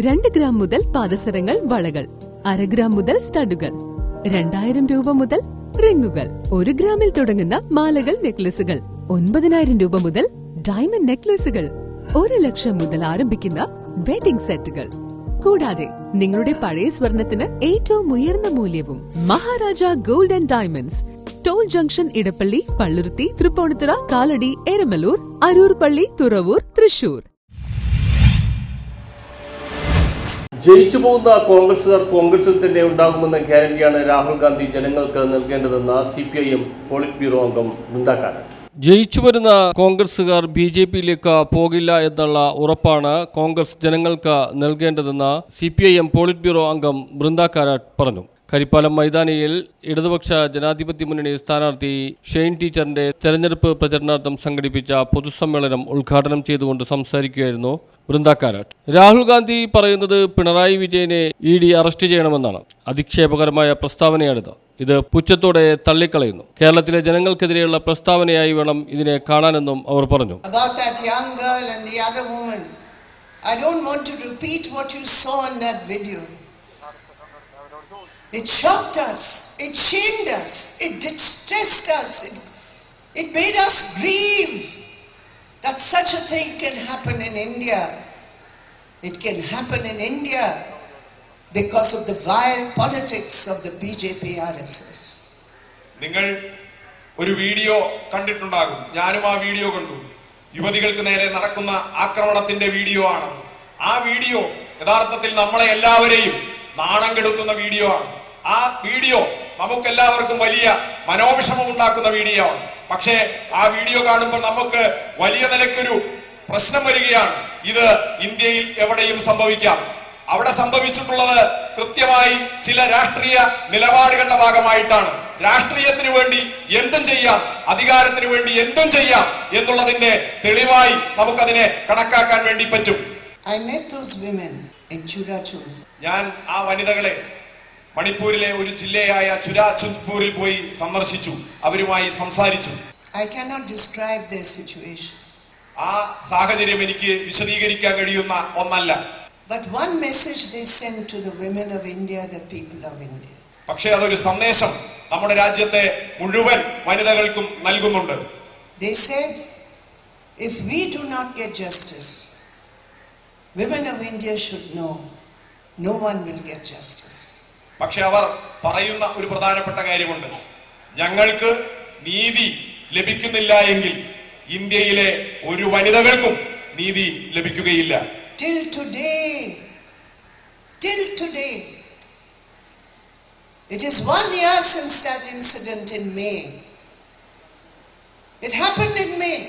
2 gram മുതൽ പാദസരങ്ങൾ, വളകൾ, 1/2 gram മുതൽ സ്റ്റഡുകൾ, 2000 രൂപ മുതൽ റിങ്ങുകൾ, 1 ഗ്രാമിൽ തുടങ്ങുന്ന മാലകൾ, നെക്ലസുകൾ, 9000 രൂപ മുതൽ ഡയമണ്ട് നെക്ലസുകൾ, 1 ലക്ഷം മുതൽ ആരംഭിക്കുന്ന വെഡിംഗ് സെറ്റുകൾ. കൂടാതെ നിങ്ങളുടെ പഴയ സ്വർണത്തിന് ഏറ്റവും ഉയർന്ന മൂല്യവും. Maharaja gold and diamonds, toll junction, Edappally, Palluruthy, Tripunithura, Kalady, Eramalloor, Aroor Palli, Thuravoor, Thrissur. ജയിച്ചു പോകുന്ന കോൺഗ്രസുകാർ കോൺഗ്രസിൽ തന്നെ ഉണ്ടാകുമെന്ന ഗ്യാരണ്ടിയാണ് രാഹുൽ ഗാന്ധി ജനങ്ങൾക്ക് നൽകേണ്ടതെന്ന CPIM പോളിറ്റ് ബ്യൂറോ അംഗം ബൃന്ദ കാരാട്ട്. ജയിച്ചു വരുന്ന കോൺഗ്രസുകാർ BJPയിലേക്ക് പോകില്ല എന്നുള്ള ഉറപ്പാണ് കോൺഗ്രസ് ജനങ്ങൾക്ക് നൽകേണ്ടതെന്ന് CPIM പോളിറ്റ് ബ്യൂറോ അംഗം ബൃന്ദ കാരാട്ട് പറഞ്ഞു. കരിപ്പാലം മൈതാനിയിൽ ഇടതുപക്ഷ ജനാധിപത്യ മുന്നണി സ്ഥാനാർത്ഥി ഷെയ്ൻ ടീച്ചറിന്റെ തെരഞ്ഞെടുപ്പ് പ്രചരണാർത്ഥം സംഘടിപ്പിച്ച പൊതുസമ്മേളനം ഉദ്ഘാടനം ചെയ്തുകൊണ്ട് സംസാരിക്കുകയായിരുന്നു ബൃന്ദ കാരാട്ട്. രാഹുൽ ഗാന്ധി പറയുന്നത് പിണറായി വിജയനെ ED അറസ്റ്റ് ചെയ്യണമെന്നാണ്. അധിക്ഷേപകരമായ പ്രസ്താവനയാണിത്. ഇത് പുച്ഛത്തോടെ തള്ളിക്കളയുന്നു. കേരളത്തിലെ ജനങ്ങൾക്കെതിരെയുള്ള പ്രസ്താവനയായി വേണം ഇതിനെ കാണാനെന്നും അവർ പറഞ്ഞു. It shocked us, it shamed us, it distressed us, it made us grieve that such a thing can happen in India. It can happen in India because of the vile politics of the BJP RSS. നിങ്ങൾ ഒരു video കണ്ടിട്ടുണ്ടാകും. ഞാനും ആ video കണ്ടു. യുവതികൾക്ക് നേരെ നടക്കുന്ന ആക്രമണത്തിന്റെ video ആണ്. ആ വീഡിയോ യഥാർത്ഥത്തിൽ നമ്മളെ എല്ലാവരെയും നാണം കെടുത്തുന്ന വീഡിയോ ആണ്. ആ വീഡിയോ നമുക്കെല്ലാവർക്കും വലിയ മനോവിഷമം ഉണ്ടാക്കുന്ന വീഡിയോ ആണ്. പക്ഷേ ആ വീഡിയോ കാണുമ്പോൾ നമുക്ക് വലിയ നിലയ്ക്കൊരു പ്രശ്നം വരികയാണ്. ഇത് ഇന്ത്യയിൽ എവിടെയും സംഭവിക്കാം. അവിടെ സംഭവിച്ചിട്ടുള്ളത് കൃത്യമായി ചില രാഷ്ട്രീയ നിലപാടുകളുടെ ഭാഗമായിട്ടാണ്. രാഷ്ട്രീയത്തിന് വേണ്ടി എന്തും ചെയ്യാം, അധികാരത്തിന് വേണ്ടി എന്തും ചെയ്യാം എന്നുള്ളതിന്റെ തെളിവായി നമുക്കതിനെ കണക്കാക്കാൻ വേണ്ടി പറ്റും. ഞാൻ ആ വനിതകളെ മണിപ്പൂരിലെ ഒരു ജില്ലയായ ചുരാചന്ദ്പൂരിൽ പോയി സന്ദർശിച്ചു. അവരുമായി സംസാരിച്ചു. ആ സാഹചര്യം എനിക്ക് വിശദീകരിക്കാൻ കഴിയുന്ന ഒന്നല്ല. പക്ഷേ അതൊരു സന്ദേശം നമ്മുടെ രാജ്യത്തെ മുഴുവൻ വനിതകൾക്കും നൽകുന്നുണ്ട്. They said, if we do not get justice, women of India should know no one will get justice. പക്ഷെ അവർ പറയുന്ന ഒരു പ്രധാനപ്പെട്ട കാര്യമുണ്ട്. ഞങ്ങൾക്ക് നീതി ലഭിക്കുന്നില്ല എങ്കിൽ ഇന്ത്യയിലെ ഒരു വനിതകൾക്കും നീതി ലഭിക്കുകയില്ല. Till today, it is 1 year since that incident in May. It happened in May.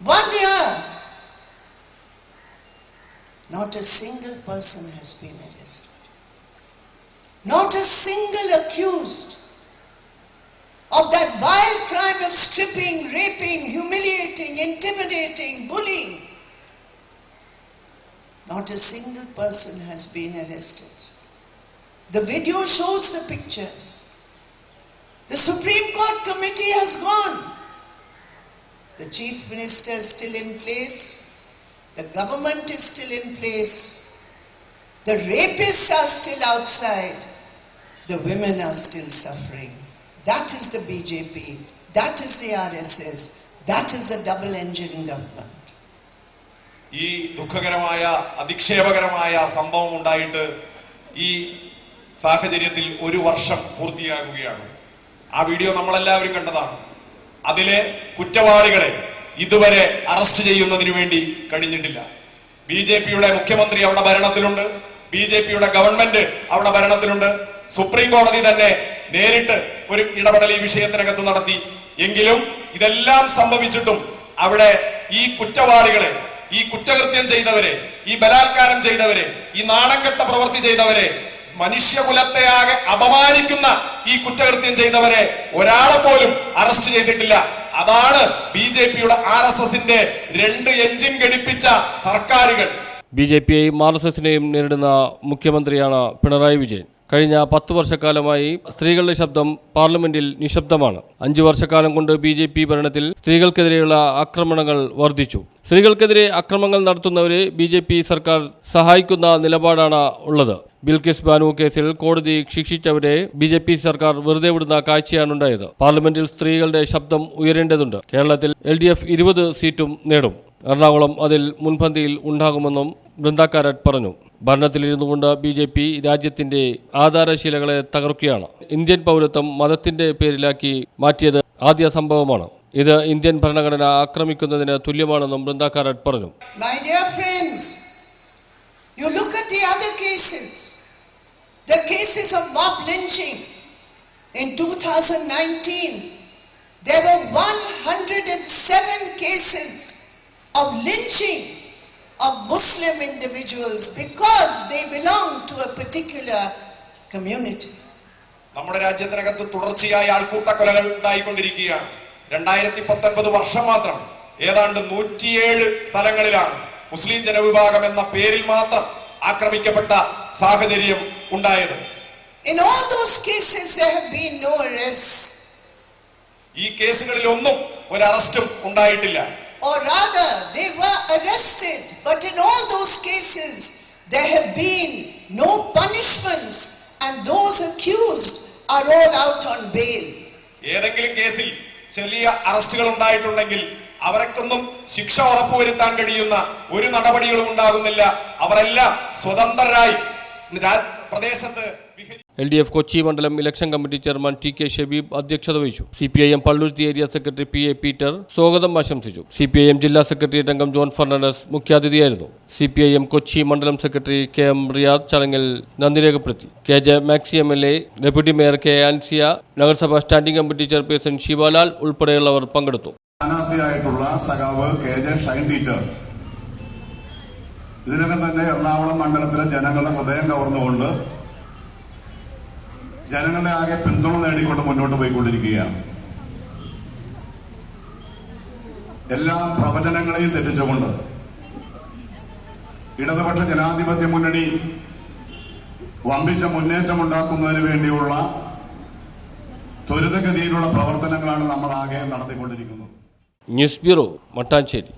1 year. Not a single person has been arrested. Not a single accused of that vile crime of stripping, raping, humiliating, intimidating, bullying. Not a single person has been arrested. The video shows the pictures. The Supreme Court committee has gone. The Chief Minister is still in place. The government is still in place. The rapists are still outside. The women are still suffering. That is the BJP. That is the RSS. That is the double engine government. ഈ ദുഃഖകരമായ അധിക്ഷേപകരമായ സംഭവം ഉണ്ടായിട്ട് ഈ സാഹചര്യത്തിൽ 1 വർഷം പൂർത്തിയാകുകയാണ്. ആ video നമ്മളെല്ലാവരും കണ്ടതാണ്. അതിലെ കുറ്റവാളികളെ ഇതുവരെ അറസ്റ്റ് ചെയ്യുന്നതിന് വേണ്ടി കഴിഞ്ഞിട്ടില്ല. BJPയുടെ മുഖ്യമന്ത്രി അവിടെ ഭരണത്തിലുണ്ട്. BJPയുടെ ഗവൺമെന്റ് അവിടെ ഭരണത്തിലുണ്ട്. സുപ്രീം കോടതി തന്നെ നേരിട്ട് ഒരു ഇടപെടൽ ഈ വിഷയത്തിനകത്ത് നടത്തി. എങ്കിലും ഇതെല്ലാം സംഭവിച്ചിട്ടും അവിടെ ഈ കുറ്റവാളികളെ, ഈ കുറ്റകൃത്യം ചെയ്തവരെ, ഈ ബലാത്കാരം ചെയ്തവരെ, ഈ നാണംകെട്ട പ്രവൃത്തി ചെയ്തവരെ, മനുഷ്യകുലത്തെയാകെ അപമാനിക്കുന്ന ഈ കുറ്റകൃത്യം ചെയ്തവരെ ഒരാളെ പോലും അറസ്റ്റ് ചെയ്തിട്ടില്ല. അതാണ് BJPയുടെ RSSന്റെ 2 എഞ്ചിൻ ഘടിപ്പിച്ച സർക്കാരുകൾ. BJPയെയും RSSനെയും നേരിടുന്ന മുഖ്യമന്ത്രിയാണ് പിണറായി വിജയൻ. കഴിഞ്ഞ 10 വർഷക്കാലമായി സ്ത്രീകളുടെ ശബ്ദം പാർലമെന്റിൽ നിശബ്ദമാണ്. 5 വർഷക്കാലം കൊണ്ട് BJP ഭരണത്തിൽ സ്ത്രീകൾക്കെതിരെയുള്ള ആക്രമണങ്ങൾ വർദ്ധിച്ചു. സ്ത്രീകൾക്കെതിരെ അക്രമങ്ങൾ നടത്തുന്നവരെ BJP സർക്കാർ സഹായിക്കുന്ന നിലപാടാണ് ഉള്ളത്. ബിൽക്കിസ് ബാനു കേസിൽ കോടതി ശിക്ഷിച്ചവരെ BJP സർക്കാർ വെറുതെ വിടുന്ന കാഴ്ചയാണുണ്ടായത്. പാർലമെന്റിൽ സ്ത്രീകളുടെ ശബ്ദം ഉയരേണ്ടതുണ്ട്. കേരളത്തിൽ LDF 20 സീറ്റും നേടും. എറണാകുളം അതിൽ മുൻപന്തിയിൽ ഉണ്ടാകുമെന്നും ബൃന്ദ കാരാട്ട് പറഞ്ഞു. ഭരണത്തിലിരുന്നു കൊണ്ട് BJP രാജ്യത്തിന്റെ ആധാരശീലകളെ തകർക്കുകയാണ്. ഇന്ത്യൻ പൗരത്വം മതത്തിന്റെ പേരിലാക്കി മാറ്റിയത് ആദ്യ സംഭവമാണ്. ഇത് ഇന്ത്യൻ ഭരണഘടന ആക്രമിക്കുന്നതിന് തുല്യമാണെന്നും ബൃന്ദ കാരാട്ട് പറഞ്ഞു. My dear friends, you look at the other cases, the cases of mob lynching. In 2019, there were 107 cases of lynching of Muslim individuals because they belong to a particular community. നമ്മുടെ രാജ്യത്തിനകത്ത് തുടർച്ചയായ ആൾക്കൂട്ടക്കൊലകൾ ഉണ്ടായിക്കൊണ്ടിരിക്കുകയാണ്. 2019 വർഷം മാത്രം ഏതാണ്ട് 107 സ്ഥലങ്ങളിലാണ് മുസ്ലിം ജനവിഭാഗം എന്ന പേരിൽ മാത്രം ആക്രമിക്കപ്പെട്ട സാഹചര്യം ഉണ്ടായത്. In all those cases there have been no arrests. ഈ കേസുകളിലൊന്നും ഒരു അറസ്റ്റും ഉണ്ടായിട്ടില്ല. Or rather, they were arrested, but in all those cases, there have been no punishments, and those accused are all out on bail. ഏതെങ്കിലും കേസിൽ ചെറിയ അറസ്റ്റുകൾ ഉണ്ടായിട്ടുണ്ടെങ്കിൽ അവർക്കൊന്നും ശിക്ഷ ഉറപ്പുവരുത്താൻ കഴിയുന്ന ഒരു നടപടികളും ഉണ്ടാകുന്നില്ല. അവരെല്ലാം സ്വതന്ത്രരായി പ്രദേശത്ത് LDF കൊച്ചി മണ്ഡലം election committee chairman TK Shabeeb അധ്യക്ഷത വഹിച്ചു. CPIM Palluruthy area secretary PA Peter സ്വാഗതം ആശംസിച്ചു. CPIM ജില്ലാ സെക്രട്ടേറിയറ്റ് അംഗം ജോൺ ഫെർണാണ്ടസ് മുഖ്യാതിഥിയായിരുന്നു. CPIM കൊച്ചി മണ്ഡലം സെക്രട്ടറി KM റിയാദ് ചടങ്ങിൽ നന്ദി രേഖപ്പെടുത്തി. KJ maxi MLA, deputy mayor K Ansiya, നഗരസഭാ സ്റ്റാൻഡിംഗ് കമ്മിറ്റി ചെയർപേഴ്സൺ ശിവലാൽ ഉൾപ്പെടെയുള്ളവർ പങ്കെടുത്തു. സ്ഥാനാർത്ഥിയായിട്ടുള്ള സഖാവ് KJ ഷൈൻ ടീച്ചർ ഇതിനകം തന്നെ എറണാകുളം മണ്ഡലത്തിലെ ജനങ്ങളുടെ ഹൃദയം കവർന്നുകൊണ്ട് ജനങ്ങളുടെ ആകെ പിന്തുണ നേടിക്കൊണ്ട് മുന്നോട്ട് പോയിക്കൊണ്ടിരിക്കുകയാണ്. എല്ലാ പ്രവചനങ്ങളെയും തെറ്റിച്ചുകൊണ്ട് ഇടതുപക്ഷ ജനാധിപത്യ മുന്നണി വമ്പിച്ച മുന്നേറ്റം ഉണ്ടാക്കുന്നതിന് വേണ്ടിയുള്ള ത്വരിതഗതിയിലുള്ള പ്രവർത്തനങ്ങളാണ് നമ്മൾ ആകെ നടത്തിക്കൊണ്ടിരിക്കുന്നത്. News bureau, Mattancherry.